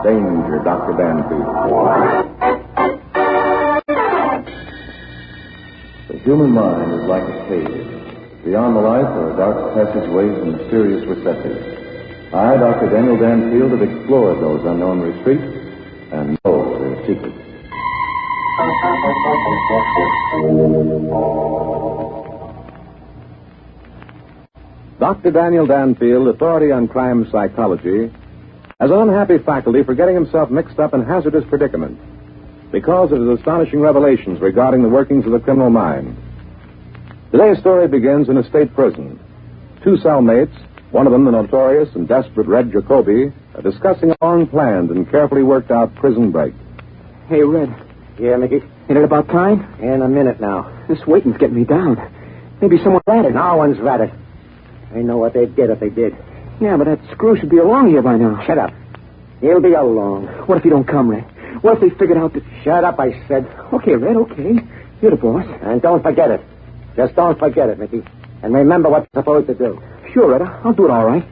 Danger, Dr. Danfield. The human mind is like a cave. Beyond the light are dark passageways and mysterious recesses. I, Dr. Daniel Danfield, have explored those unknown retreats and know their secrets. Dr. Daniel Danfield, authority on crime psychology, has an unhappy faculty for getting himself mixed up in hazardous predicaments because of his astonishing revelations regarding the workings of the criminal mind. Today's story begins in a state prison. Two cellmates, one of them the notorious and desperate Red Jacoby, are discussing a long-planned and carefully worked-out prison break. Hey, Red. Yeah, Mickey? Ain't it about time? In a minute now. This waiting's getting me down. Maybe someone ratted. No one's ratted. I know what they did if they did. Yeah, but that screw should be along here by now. Shut up. He'll be along. What if he don't come, Red? What if they figured out that... Shut up, I said. Okay, Red, okay. You're the boss. And don't forget it. Just don't forget it, Mickey. And remember what you're supposed to do. Sure, Red. I'll do it all right.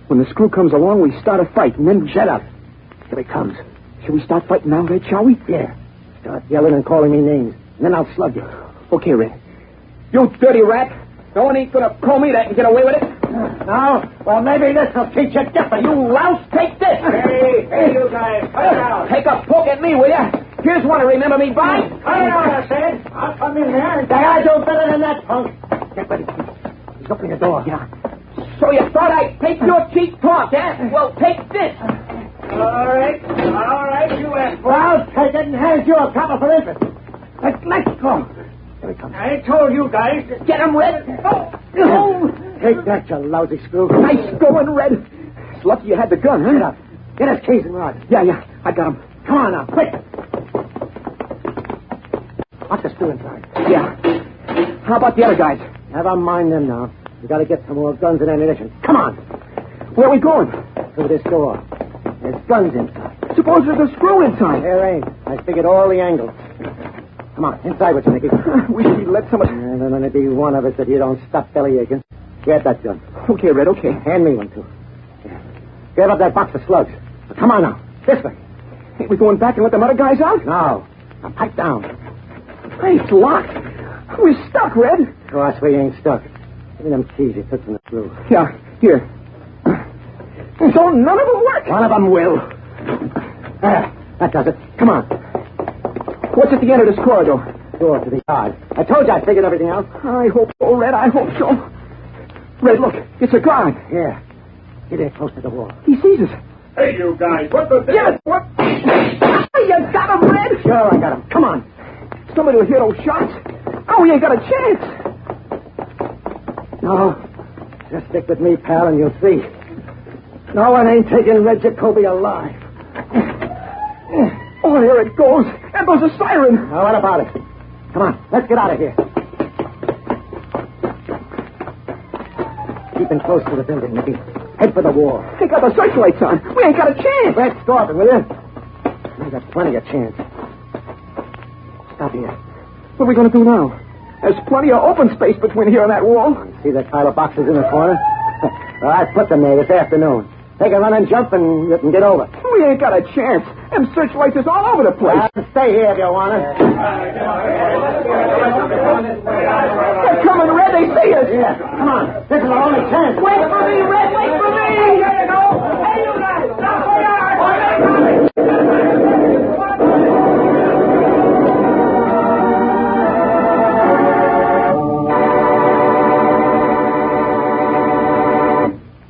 When the screw comes along, we start a fight, and then... Shut up. Here he comes. Shall we start fighting now, Red, shall we? Yeah. Start yelling and calling me names. And then I'll slug you. Okay, Red. You dirty rat. No one ain't gonna call me that and get away with it. No? Well, maybe this will teach you different. You louse, take this. Hey, you guys. Cut it out. Take a poke at me, will ya? Here's one to remember me by. Cut it out, I said. I'll come in there and I do better than that, punk. Get ready. He's opening the door. Yeah. So you thought I'd take your cheap talk, eh? Well, take this. All right, you asked for it. I'll take it and hand you a copper for interest. Let's go. Here he comes. I told you guys. Get him, Red. Oh. Take that, you lousy screw. Nice going, Red. It's lucky you had the gun, huh? Get up. Get his keys and rod. Yeah, I got him. Come on now, quick. Lock the screw inside. Yeah. How about the other guys? Never mind them now. We got to get some more guns and ammunition. Come on. Where are we going? Through this door. There's guns inside. Suppose there's a screw inside. There ain't. I figured all the angles. Come on, inside with you, Mickey. Wish he'd let somebody... There's going to be one of us if you don't stop belly aching. Get that gun. Okay, Red, okay. Hand me one, too. Yeah. Grab up that box of slugs. Come on now. This way. Ain't we going back and let them other guys out? No. Now pipe down. Hey, it's locked. We're stuck, Red. Of course we ain't stuck. Give me them keys you took from the screw. Yeah, here. So none of them work. One of them will. There. That does it. Come on. What's at the end of this corridor? Door to the yard. I told you I figured everything out. I hope so, Red. I hope so. Red, look. It's a guard. Yeah. Get there close to the wall. He sees us. Hey, you guys. What the... Yes, what? You got him, Red. Sure, I got him. Come on. Somebody will hear those shots. Oh, we ain't got a chance. No. Just stick with me, pal, and you'll see. No one ain't taking Red Jacoby alive. Oh, here it goes. And there's a siren. Now, what about it? Come on, let's get out of here. Keep in close to the building, Mickey. Head for the wall. They got the searchlights on. We ain't got a chance. Let's stop it, will you? We got plenty of chance. Stop here. What are we going to do now? There's plenty of open space between here and that wall. See that pile of boxes in the corner? Well, I put them there this afternoon. Take a run and jump and you can get over. We ain't got a chance. Them searchlights is all over the place. Stay here if you want to. They're coming, Red. They see us. Yeah, come on. This is our only chance. Wait for me, Red. Wait for me. Here you go. Hey, you guys. Stop where you are.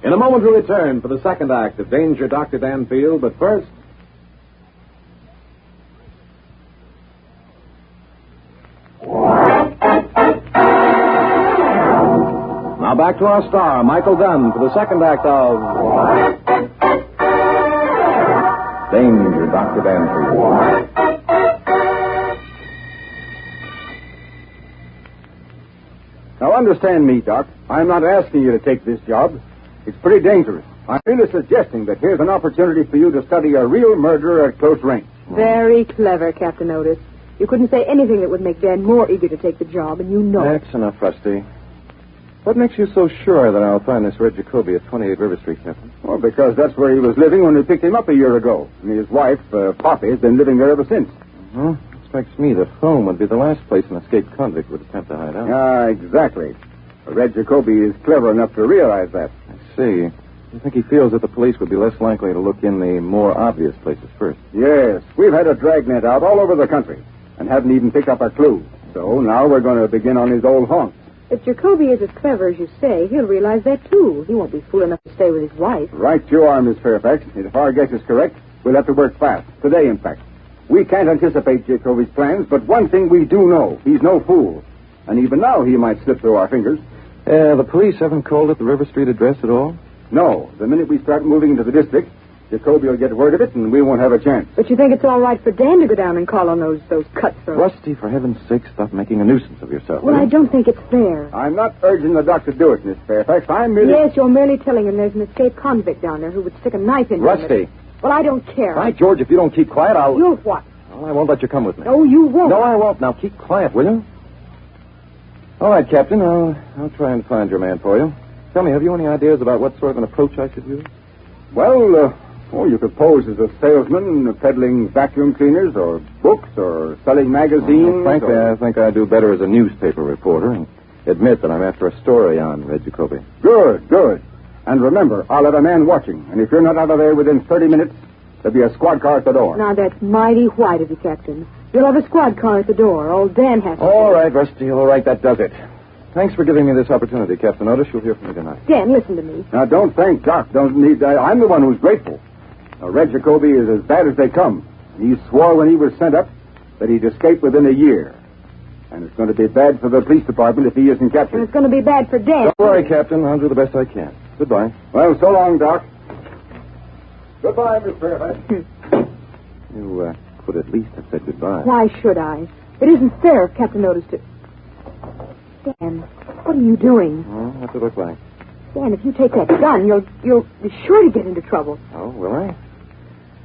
In a moment, we return for the second act of Danger, Dr. Danfield, but first... Now back to our star, Michael Dunn, for the second act of... Danger, Dr. Danfield. Now, understand me, Doc. I'm not asking you to take this job. It's pretty dangerous. I'm really suggesting that here's an opportunity for you to study a real murderer at close range. Very clever, Captain Otis. You couldn't say anything that would make Dan more eager to take the job, and you know it. That's enough, Rusty. What makes you so sure that I'll find this Red Jacoby at 28 River Street, Captain? Well, because that's where he was living when we picked him up a year ago. And his wife, Poppy, has been living there ever since. It strikes me that home would be the last place an escaped convict would attempt to hide out. Ah, exactly. Red Jacoby is clever enough to realize that. I see. You think he feels that the police would be less likely to look in the more obvious places first? Yes. We've had a dragnet out all over the country and haven't even picked up a clue. So now we're going to begin on his old haunt. If Jacoby is as clever as you say, he'll realize that, too. He won't be fool enough to stay with his wife. Right you are, Miss Fairfax. If our guess is correct, we'll have to work fast. Today, in fact. We can't anticipate Jacoby's plans, but one thing we do know. He's no fool. And even now he might slip through our fingers. The police haven't called at the River Street address at all? No. The minute we start moving into the district, Jacoby will get word of it, and we won't have a chance. But you think it's all right for Dan to go down and call on those cutthroats? Rusty, for heaven's sake, stop making a nuisance of yourself. Well, I don't think it's fair. I'm not urging the doc to do it, Miss Fairfax. I'm merely... Yes, you're merely telling him there's an escaped convict down there who would stick a knife in him. Rusty. Well, I don't care. By George, if you don't keep quiet, I'll... You'll what? Well, I won't let you come with me. No, you won't. No, I won't. Now, keep quiet, will you? All right, Captain. I'll try and find your man for you. Tell me, have you any ideas about what sort of an approach I should use? Well, you could pose as a salesman peddling vacuum cleaners or books or selling magazines. Frankly, I think I'd do better as a newspaper reporter and admit that I'm after a story on Red Jacoby. Good. And remember, I'll have a man watching. And if you're not out of there within 30 minutes, there'll be a squad car at the door. Now, that's mighty white of you, Captain. You'll have a squad car at the door. Old Dan has to... All right, Rusty. All right, that does it. Thanks for giving me this opportunity, Captain Otis. You'll hear from me tonight. Dan, listen to me. Now, don't thank Doc. I'm the one who's grateful. Now, Red Jacoby is as bad as they come. He swore when he was sent up that he'd escape within a year. And it's going to be bad for the police department if he isn't captured. And it's going to be bad for Dan. Don't worry, Captain. I'll do the best I can. Goodbye. Well, so long, Doc. Goodbye, Miss Fairfax. You could at least have said goodbye. Why should I? It isn't fair if Captain Otis to... Dan, what are you doing? Oh, what's it look like? Dan, if you take that gun, you'll be sure to get into trouble. Oh, will I?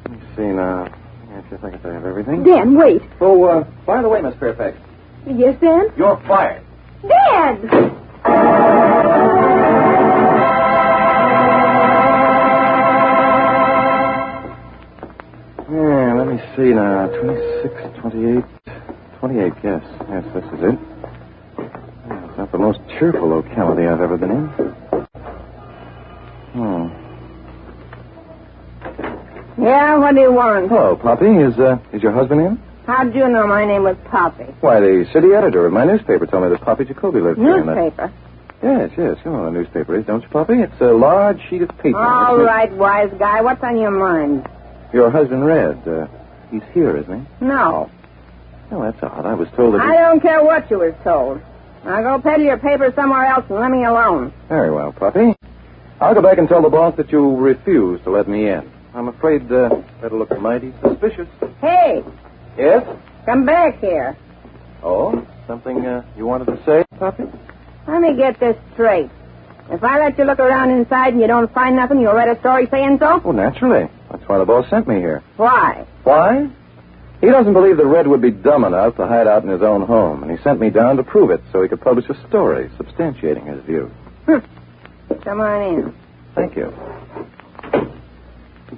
Let me see now. Yes, I think I have everything. Dan, wait. Oh, by the way, Miss Fairfax. Yes, Dan? You're fired. Dan! Yeah, let me see now. 26, 28, 28, yes. Yes, this is it. Yeah, it's not the most cheerful locality I've ever been in. Yeah, what do you want? Hello, Poppy. Is your husband in? How'd you know my name was Poppy? Why, the city editor of my newspaper told me that Poppy Jacoby lives here. Newspaper? Yes, you know what a newspaper is, don't you, Poppy? It's a large sheet of paper. All right, wise guy. What's on your mind? Your husband, Red, he's here, isn't he? No. Oh, that's odd. I was told that I don't care what you was told. Now go peddle your paper somewhere else and let me alone. Very well, Poppy. I'll go back and tell the boss that you refuse to let me in. I'm afraid that'll look mighty suspicious. Hey, Yes? come back here. Oh, something you wanted to say, Poppy? Let me get this straight. If I let you look around inside and you don't find nothing, you'll write a story saying so? Oh, naturally. That's why the boss sent me here. Why? Why? He doesn't believe that Red would be dumb enough to hide out in his own home, and he sent me down to prove it so he could publish a story substantiating his view. Come on in. Thank you.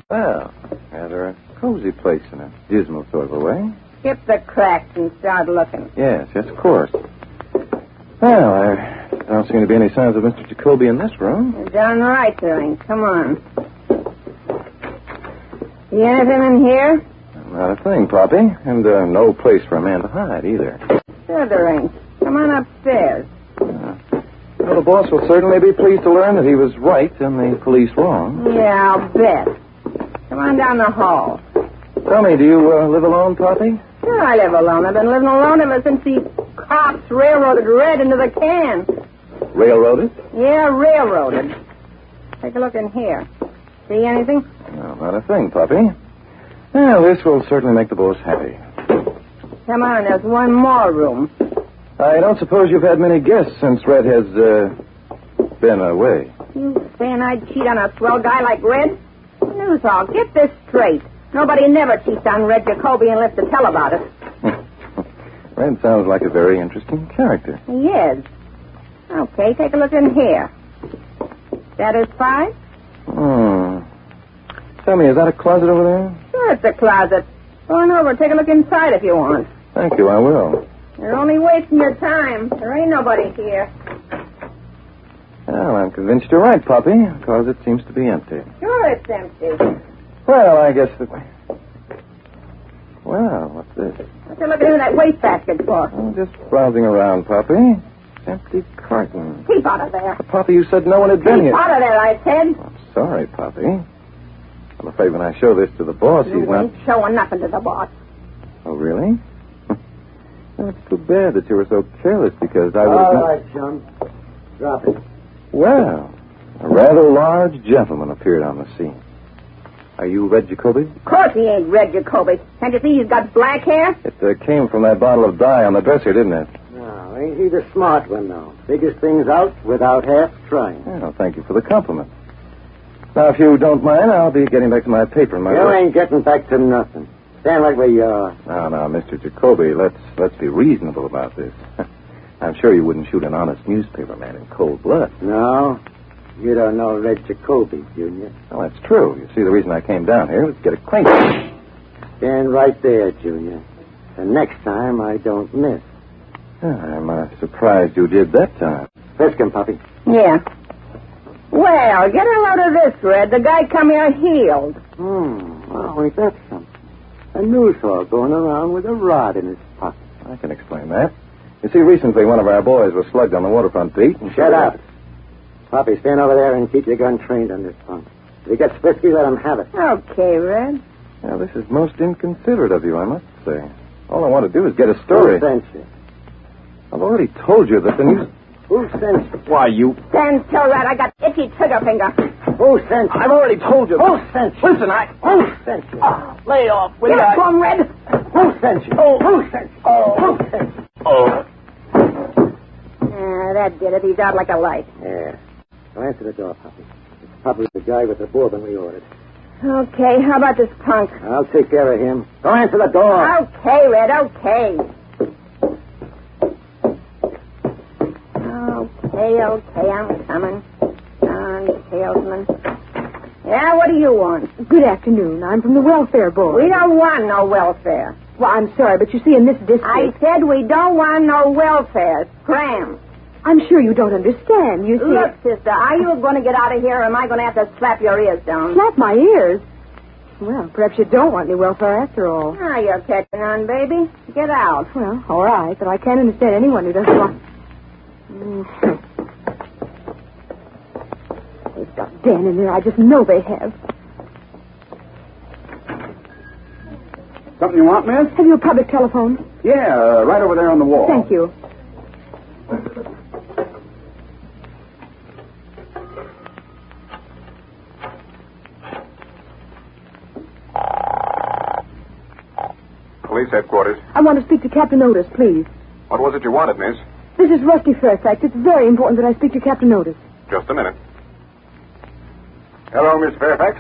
Well, rather a cozy place in a dismal sort of a way. Skip the cracks and start looking. Yes, of course. Well, there don't seem to be any signs of Mr. Jacoby in this room. You're darn right there ain't. Come on. See anything in here? Not a thing, Poppy. And no place for a man to hide, either. Sure there ain't. Come on upstairs. Well, the boss will certainly be pleased to learn that he was right and the police wrong. Yeah, I'll bet. Come on down the hall. Tell me, do you live alone, Poppy? Sure, I live alone. I've been living alone ever since these cops railroaded Red into the can. Railroaded? Yeah, railroaded. Take a look in here. See anything? No, not a thing, Poppy. Well, this will certainly make the boss happy. Come on, there's one more room. I don't suppose you've had many guests since Red has been away. You saying I'd cheat on a swell guy like Red? Newsall, get this straight. Nobody never cheats on Red Jacoby unless to tell about it. Red sounds like a very interesting character. He is. Okay, take a look in here. Satisfied? Tell me, is that a closet over there? Sure, it's a closet. Go on over, take a look inside if you want. Thank you, I will. You're only wasting your time. There ain't nobody here. Well, I'm convinced you're right, Puppy. The closet seems to be empty. Sure, it's empty. Well, I guess that... Well, what's this? What you looking in that wastebasket for? Oh, just browsing around, Puppy. Empty carton. Keep out of there. Puppy, you said no one had been Keep here. out of there, I said. I'm sorry, Puppy. I'm afraid when I show this to the boss, You he's not... ain't showing nothing to the boss. Oh, really? Well, it's too bad that you were so careless because I would have... All right, chum. Drop it. Well, a rather large gentleman appeared on the scene. Are you Red Jacoby? Of course he ain't Red Jacoby. Can't you see he's got black hair? It came from that bottle of dye on the dresser, didn't it? No, ain't he the smart one, though? Figures things out without half trying. Well, thank you for the compliment. Now, if you don't mind, I'll be getting back to my paper and my... You ain't getting back to nothing. Stand right where you are. Now, Mr. Jacoby, let's be reasonable about this. I'm sure you wouldn't shoot an honest newspaper man in cold blood. No, you don't know Red Jacoby, Junior. Well, that's true. You see, the reason I came down here was to get acquainted. Stand right there, Junior. And next time, I don't miss. I'm surprised you did that time. Frisk him, Puppy. Yeah. Well, get a load of this, Red. The guy come here healed. Well, ain't that something? A news hawk going around with a rod in his pocket. I can explain that. You see, recently one of our boys was slugged on the waterfront beat. And Shut up. Puppy, stand over there and keep your gun trained on this punk. If he gets frisky, let him have it. Okay, Red. Now, this is most inconsiderate of you, I must say. All I want to do is get a story. Who sent you? I've already told you that the news... Who sent you? Why, you... Stand still, Red. I got itchy trigger finger. Who sent you? I've already told you. Who sent you? Listen, Who sent you? Lay off, will Get up, come, Red. Who sent you? Who sent you? Who sent you? That did it. He's out like a light. Yeah. Go answer the door, Puppy. It's probably the guy with the bourbon we ordered. Okay, how about this punk? I'll take care of him. Go answer the door. Okay, Red, okay. Okay, I'm coming. Salesman. Yeah, what do you want? Good afternoon. I'm from the welfare board. We don't want no welfare. Well, I'm sorry, but you see, in this district... I said we don't want no welfare. Scram. I'm sure you don't understand. You see... Look, sister, are you going to get out of here, or am I going to have to slap your ears down? Slap my ears? Well, perhaps you don't want any welfare after all. Ah, you're catching on, baby. Get out. Well, all right, but I can't understand anyone who doesn't want... They've got Dan in there. I just know they have. Something you want, miss? Have you a public telephone? Yeah, right over there on the wall. Thank you. Police headquarters. I want to speak to Captain Otis, please. What was it you wanted, miss? This is Rusty Fairfax. It's very important that I speak to Captain Otis. Just a minute. Hello, Miss Fairfax.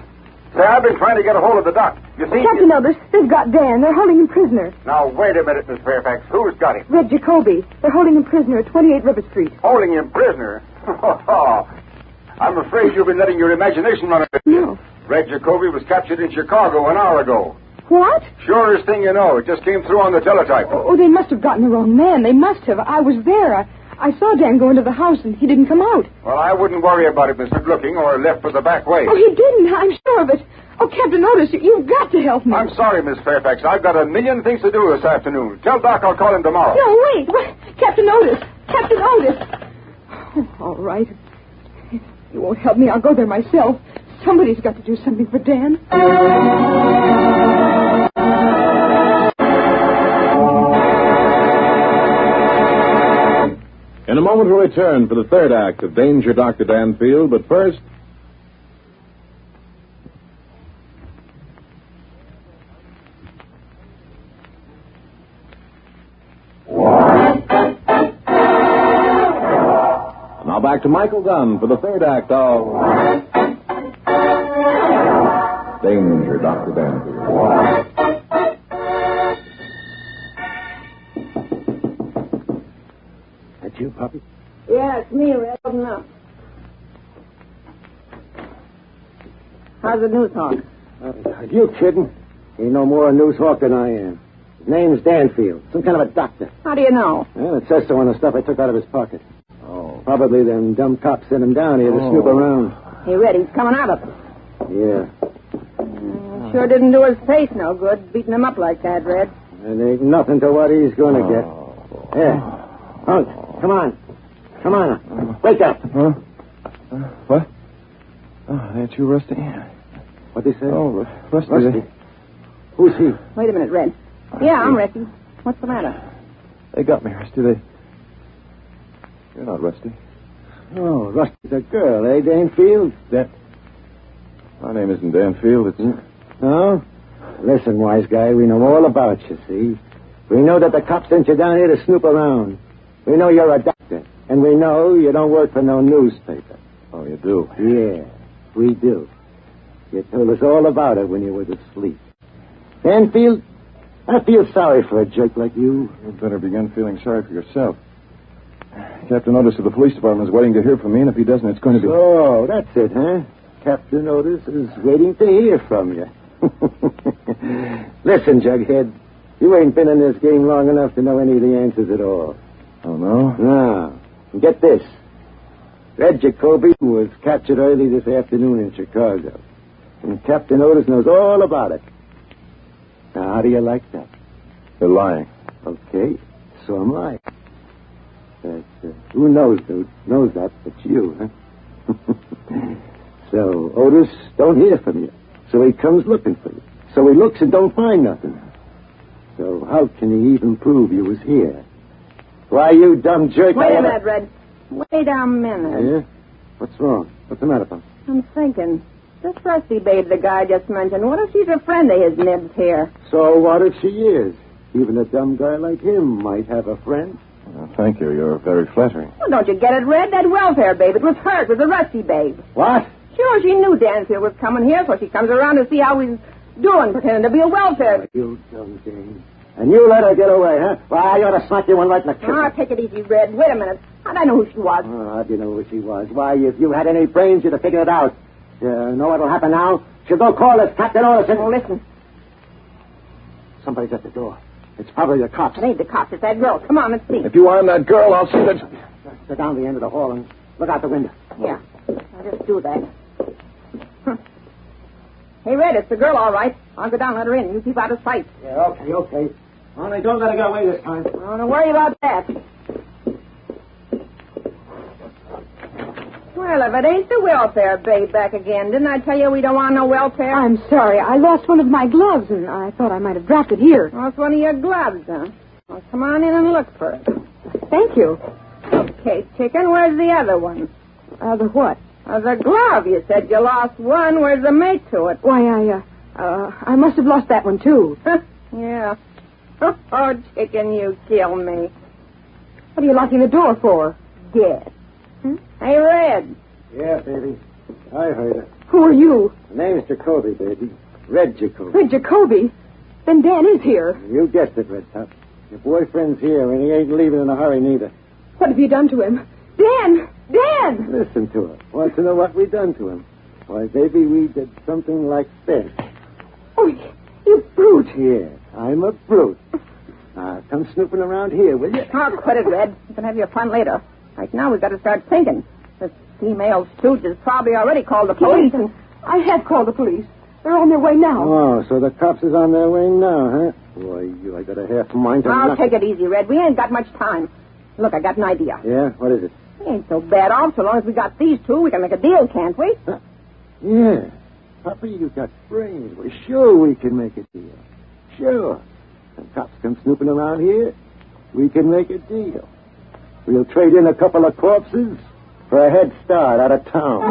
Say, I've been trying to get a hold of the doc. You see... Captain Otis, they've got Dan. They're holding him prisoner. Now, wait a minute, Miss Fairfax. Who's got him? Red Jacoby. They're holding him prisoner at 28 River Street. Holding him prisoner? I'm afraid you've been letting your imagination run a bit. No. Red Jacoby was captured in Chicago an hour ago. What? Surest thing you know. It just came through on the teletype. Oh, they must have gotten the wrong man. They must have. I was there. I saw Dan go into the house, and he didn't come out. Well, I wouldn't worry about it, Mr. Looking, or left for the back way. Oh, he didn't. I'm sure of it. Oh, Captain Otis, you've got to help me. I'm sorry, Miss Fairfax. I've got a million things to do this afternoon. Tell Doc I'll call him tomorrow. No, wait. Captain Otis. Captain Otis. Oh, all right. If you won't help me, I'll go there myself. Somebody's got to do something for Dan. In a moment, we'll return for the third act of Danger, Dr. Danfield, but first... Now back to Michael Dunn for the third act of Danger, Dr. Danfield. That you, Puppy? Yeah, That's me, Red. Open up. How's the news hawk? Are you kidding? He no more a news hawk than I am. His name's Danfield. Some kind of a doctor. How do you know? Well, it says so on the stuff I took out of his pocket. Oh. Probably them dumb cops sent him down here to snoop around. Hey, Red, he's coming out of it. Yeah. Sure didn't do his face no good, beating him up like that, Red. And ain't nothing to what he's going to get. Here. Punk, come on. Come on. Wake up. Huh? What? Oh, that's you, Rusty. What'd he say? Oh, Rusty. Rusty. Who's he? Wait a minute, Red. Yeah, I'm Rusty. What's the matter? They got me, Rusty. You're not Rusty. Oh, Rusty's a girl, eh, Danfield? My name isn't Danfield. It's... No? Listen, wise guy, we know all about you, see? We know that the cops sent you down here to snoop around. We know you're a doctor. And we know you don't work for no newspaper. Oh, you do? Yeah, we do. You told us all about it when you was asleep. Danfield, I feel sorry for a jerk like you. You'd better begin feeling sorry for yourself. Captain Otis of the police department is waiting to hear from me, and if he doesn't, it's going to be... Oh, that's it, huh? Captain Otis is waiting to hear from you. Listen, Jughead, you ain't been in this game long enough to know any of the answers at all. Oh, no? No. And get this. Red Jacoby was captured early this afternoon in Chicago. And Captain Otis knows all about it. Now, how do you like that? You're lying. Okay, so am I. But who knows that but you, huh? So Otis don't hear from you. So he comes looking for you. So he looks and don't find nothing. So how can he even prove you was here? Why, you dumb jerk... Wait a minute, Red. Wait a minute. Yeah? What's wrong? What's the matter, Punk? I'm thinking. This Rusty babe the guy just mentioned, what if she's a friend of his Nibs here? So what if she is? Even a dumb guy like him might have a friend. Well, thank you. You're very flattering. Well, don't you get it, Red? That welfare babe, it was her. It was a Rusty babe. What? Sure, she knew Danfield was coming here, so she comes around to see how he's doing, pretending to be a welfare. You dumb thing. And you let her get away, huh? Why, I ought to smack you one right in the kidney. Oh, take it easy, Red. Wait a minute. How'd I know who she was? Oh, how'd you know who she was? Why, if you had any brains, you'd have figured it out. You know what'll happen now? She'll go call this Captain Otis. Oh, listen. Somebody's at the door. It's probably the cops. It ain't the cops. It's that girl. Come on, let's see. If you arm that girl, I'll see that... Sit down the end of the hall and look out the window. Yeah. I'll just do that. Hey, Red, it's the girl, all right. I'll go down and let her in. You keep out of sight. Yeah, okay. Only don't let her get away this time. Don't worry about that. Well, if it ain't the welfare babe back again, didn't I tell you we don't want no welfare? I'm sorry. I lost one of my gloves, and I thought I might have dropped it here. Oh, it's one of your gloves, huh? Well, come on in and look for it. Thank you. Okay, chicken, where's the other one? The what? The glove. You said you lost one. Where's the mate to it? Why, I must have lost that one, too. Yeah. Oh, chicken, you kill me. What are you locking the door for? Guess. Hey, Red. Yeah, baby. I heard it. Who are you? The name's Jacoby, baby. Red Jacoby. Red Jacoby? Then Dan is here. You guessed it, Red Top. Your boyfriend's here, and he ain't leaving in a hurry, neither. What have you done to him? Dan! Dan! Listen to her. Want to know what we done to him? Why, baby, we did something like this. Oh, you brute. Yeah, I'm a brute. Now, come snooping around here, will you? Oh, quit it, Red. You can have your fun later. Right now, we've got to start thinking. This female stooge has probably already called the police. Listen, I have called the police. They're on their way now. Oh, so the cops is on their way now, huh? Boy, I got a half mind to... I'll take it easy, Red. We ain't got much time. Look, I got an idea. Yeah? What is it? We ain't so bad off. So long as we got these two, we can make a deal, can't we? Huh? Yeah. Papa, you got brains. Well, sure we can make a deal. Sure. Some cops come snooping around here. We can make a deal. We'll trade in a couple of corpses for a head start out of town.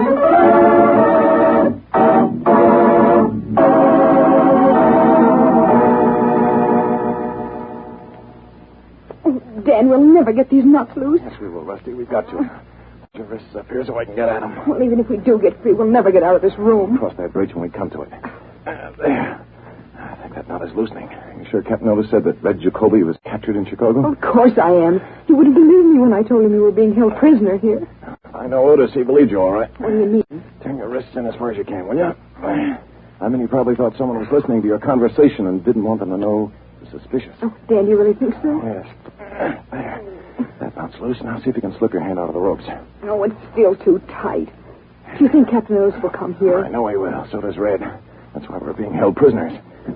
Dan, we'll never get these nuts loose. Yes, we will, Rusty. We've got to. Put your wrists up here so I can get at them. Well, even if we do get free, we'll never get out of this room. Cross that bridge when we come to it. There. I think That knot is loosening. You sure Captain Otis said that Red Jacoby was captured in Chicago? Of course I am. You wouldn't believe me when I told him you were being held prisoner here. I know Otis. He believed you, all right. What do you mean? Turn your wrists in as far as you can, will you? I mean, he probably thought someone was listening to your conversation and didn't want them to know it was suspicious. Oh, Dan, you really think so? Yes. There. That knot's loose. Now see if you can slip your hand out of the ropes. No, it's still too tight. Do you think Captain Otis will come here? I know he will. So does Red. That's why we're being held prisoners.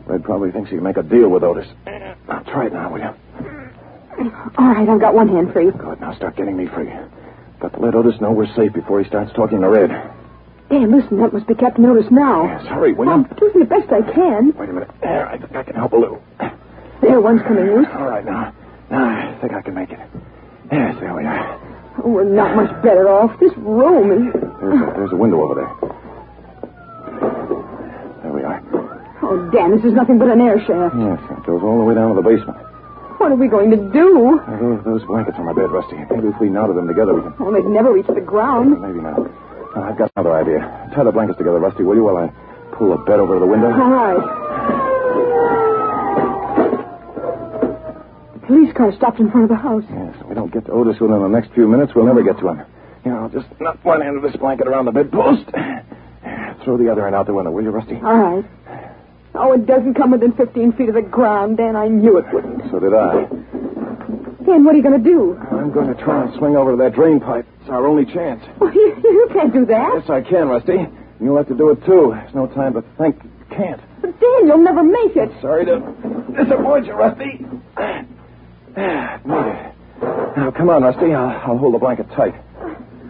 Red probably thinks he can make a deal with Otis. Now, try it now, will you? All right, I've got one hand free. Good. Now start getting me free. Got to let Otis know we're safe before he starts talking to Red. Dan, listen, that must be Captain Otis now. Yes, hurry, will you? I'm doing the best I can. Wait a minute. There, I think I can help a little. There, one's coming loose. All right, now. Now, I think I can make it. Yes, there we are. Oh, we're not much better off. This room is... There's a window over there. There we are. Oh, Dan, this is nothing but an air shaft. Yes, it goes all the way down to the basement. What are we going to do? Those blankets on my bed, Rusty. Maybe if we knotted them together, we can... Oh, they'd never reach the ground. Maybe not. I've got another idea. Tie the blankets together, Rusty, will you, while I pull the bed over to the window? All right. The police car stopped in front of the house. Yes, if we don't get to Otis within the next few minutes, we'll never get to him. Here, I'll just knot one end of this blanket around the bedpost. Throw the other end out the window, will you, Rusty? All right. Oh, it doesn't come within 15 feet of the ground, Dan. I knew it wouldn't. So did I. Dan, what are you going to do? I'm going to try and swing over to that drain pipe. It's our only chance. Well, you can't do that. Yes, I can, Rusty. You'll have to do it, too. There's no time to think. You can't. But, Dan, you'll never make it. Sorry to disappoint you, Rusty. Made it. Now, come on, Rusty. I'll hold the blanket tight.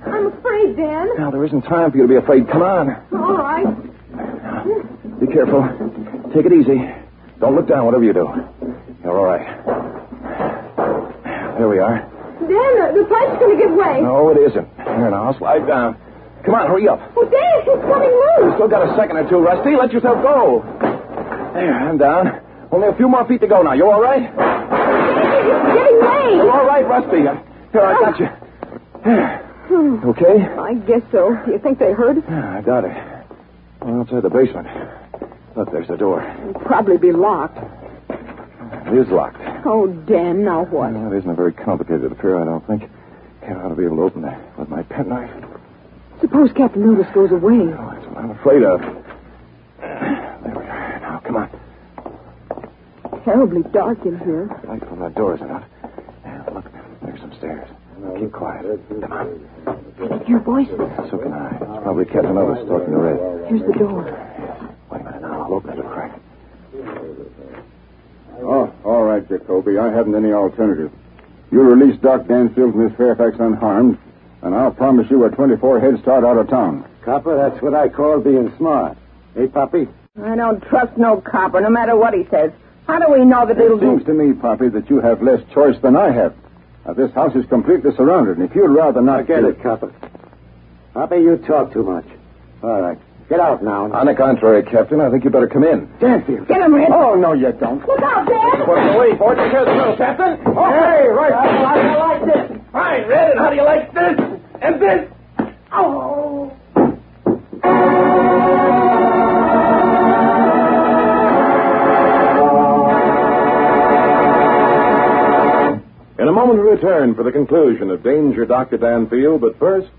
I'm afraid, Dan. Now, there isn't time for you to be afraid. Come on. All right. Now, be careful. Take it easy. Don't look down, whatever you do. You're all right. There we are. Dan, the pipe's going to give way. No, it isn't. Here, now, I'll slide down. Come on, hurry up. Oh, Dan, it's coming loose. You still got a second or two, Rusty. Let yourself go. There, I'm down. Only a few more feet to go now. You all right? It's giving way. You're all right, Rusty. Here, I got you. There. Okay? I guess so. Do you think they heard? Yeah, I got it. Well, outside the basement. Look, there's the door. It'll probably be locked. It is locked. Oh, Dan, now what? Well, it isn't a very complicated affair, I don't think. I ought to be able to open that with my penknife. Suppose Captain Otis goes away. Oh, that's what I'm afraid of. There we are. Now, come on. Terribly dark in here. The light from that door isn't out. Yeah, look, there's some stairs. Keep quiet. Come on. I can hear voices. So can I. It's probably Captain Otis talking to Red. Here's the door. Wait a minute now. I'll open it a crack. Oh, all right, Jacoby. I haven't any alternative. You release Doc Danfield and Miss Fairfax unharmed, and I'll promise you a 24 head start out of town. Copper, that's what I call being smart. Hey, Poppy? I don't trust no copper, no matter what he says. How do we know that it'll It seems to me, Poppy, that you have less choice than I have. Now, this house is completely surrounded, and if you'd rather not... Forget it, Copper. Poppy, you talk too much. All right. Get out now. On the contrary, Captain, I think you better come in. Danfield. Get him, Red. Oh, no, you don't. Look out, Dan. What's the way, boy? Take care of the little Captain. Oh, hey, right. How do you like this? Fine, Red, and how do you like this? And this? Oh. In a moment, we return for the conclusion of Danger, Dr. Danfield, but first...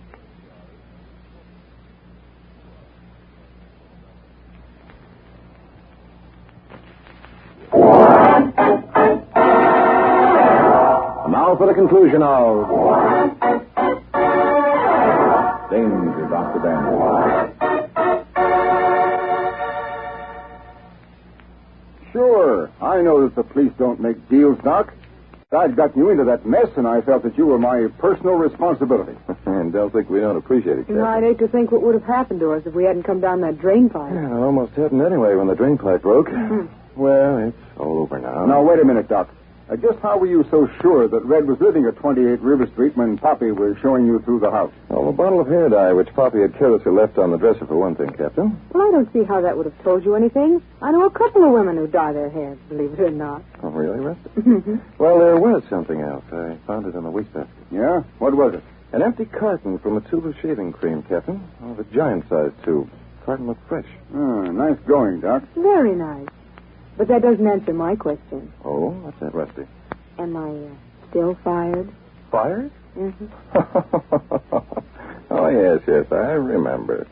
Now for the conclusion of Danger, Dr. Danfield. Sure. I know that the police don't make deals, Doc. I'd gotten you into that mess, and I felt that you were my personal responsibility. And don't think we don't appreciate it, Captain. I'd hate to think what would have happened to us if we hadn't come down that drain pipe. Yeah, it almost happened anyway when the drain pipe broke. Well, it's all over now. Now, wait a minute, Doc. Just how were you so sure that Red was living at 28 River Street when Poppy was showing you through the house? Well, a bottle of hair dye, which Poppy had carelessly left on the dresser for one thing, Captain. Well, I don't see how that would have told you anything. I know a couple of women who dye their hair, believe it or not. Oh, really, Rusty? Well, there was something else. I found it in the wastebasket. Yeah? What was it? An empty carton from a tube of shaving cream, Captain. Oh, the giant-sized tube. Carton looked fresh. Nice going, Doc. Very nice. But that doesn't answer my question. Oh, what's that, Rusty? Am I still fired? Fired? Mm-hmm. Oh, yes, I remember.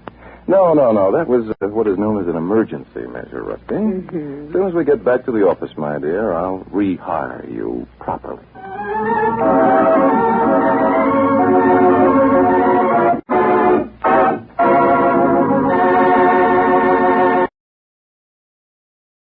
No. That was what is known as an emergency measure, Rusty. Mm-hmm. As soon as we get back to the office, my dear, I'll rehire you properly.